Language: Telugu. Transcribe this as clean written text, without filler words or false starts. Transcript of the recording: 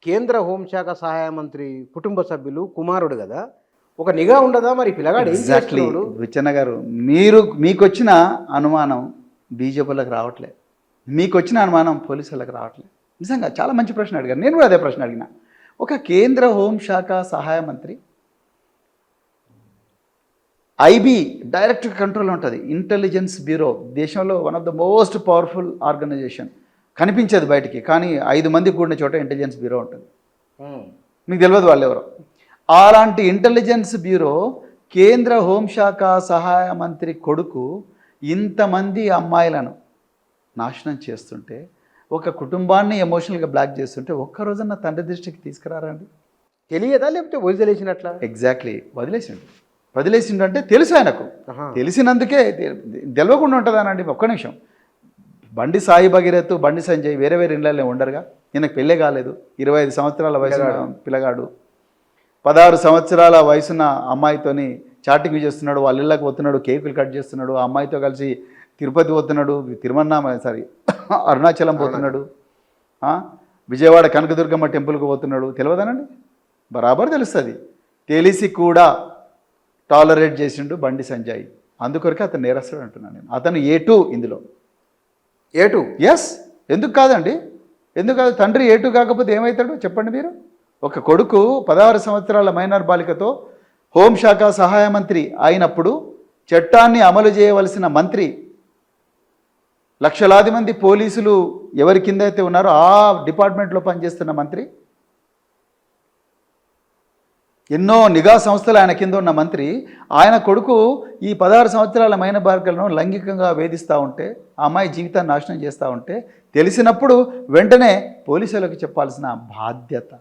కేంద్ర హోంశాఖ సహాయ మంత్రి కుటుంబ సభ్యులు కుమారుడు కదా, ఒక నిఘా ఉండదా మరి పిల్లగాడు ఏం ఎగ్జాక్ట్లీ చేస్తున్నాడు? బుచ్చన్న గారు, మీకు వచ్చిన అనుమానం బీజేపీలకు రావట్లే, మీకు వచ్చిన అనుమానం పోలీసులకు రావట్లే. నిజంగా చాలా మంచి ప్రశ్న అడిగారు. నేను కూడా అదే ప్రశ్న అడిగిన. ఒక కేంద్ర హోంశాఖ సహాయ మంత్రి, ఐబీ డైరెక్ట్ కంట్రోల్ ఉంటుంది, ఇంటెలిజెన్స్ బ్యూరో, దేశంలో one of the most powerful organisation. కనిపించేది బయటికి, కానీ 5 మంది కూడిన చోట ఇంటెలిజెన్స్ బ్యూరో ఉంటుంది. మీకు తెలియదు వాళ్ళు ఎవరో. అలాంటి ఇంటెలిజెన్స్ బ్యూరో కేంద్ర హోంశాఖ సహాయ మంత్రి కొడుకు ఇంతమంది అమ్మాయిలను నాశనం చేస్తుంటే, ఒక కుటుంబాన్ని ఎమోషనల్గా బ్లాక్ చేస్తుంటే ఒక్కరోజన్న తండ్రి దృష్టికి తీసుకురారండి? తెలియదా లేకపోతే వదిలేసినట్లా? ఎగ్జాక్ట్లీ వదిలేసిండు అంటే తెలుసు ఆయనకు. తెలిసినందుకే తెలియకుండా ఉంటుందానండి. ఒక్క నిమిషం, బండి సాయి భగీరథ్, బండి సంజయ్ వేరే వేరే ఇళ్ళల్లో ఉండరుగా. ఈయనకు పెళ్ళే కాలేదు, 25 సంవత్సరాల వయసు పిల్లగాడు, 16 సంవత్సరాల వయసున్న అమ్మాయితోని చాటింగ్ చేస్తున్నాడు, వాళ్ళ ఇళ్ళకి పోతున్నాడు, కేకులు కట్ చేస్తున్నాడు, ఆ అమ్మాయితో కలిసి తిరుపతి పోతున్నాడు, అరుణాచలం పోతున్నాడు, విజయవాడ కనకదుర్గమ్మ టెంపుల్కి పోతున్నాడు. తెలియదానండి? బరాబర్ తెలుస్తుంది. తెలిసి కూడా టాలరేట్ చేసిండు బండి సంజయ్. అందుకొరకే అతను నేరస్తుడు అంటున్నాను నేను. అతను A2 ఇందులో. A2? ఎస్. ఎందుకు కాదండి? ఎందుకు కాదు? తండ్రి A2 కాకపోతే ఏమవుతాడు చెప్పండి మీరు? ఒక కొడుకు 16 సంవత్సరాల మైనర్ బాలికతో హోంశాఖ సహాయ మంత్రి అయినప్పుడు చట్టాన్ని అమలు చేయవలసిన మంత్రి, లక్షలాది మంది పోలీసులు ఎవరి కింద అయితే ఉన్నారో ఆ డిపార్ట్మెంట్లో పనిచేస్తున్న మంత్రి, ఎన్నో నిఘా సంస్థలు ఆయన కింద ఉన్న మంత్రి, ఆయన కొడుకు ఈ 16 సంవత్సరాల మైనర్ బాలికలను లైంగికంగా వేధిస్తూ ఉంటే, ఆ అమ్మాయి జీవితాన్ని నాశనం చేస్తూ ఉంటే తెలిసినప్పుడు వెంటనే పోలీసులకు చెప్పాల్సిన బాధ్యత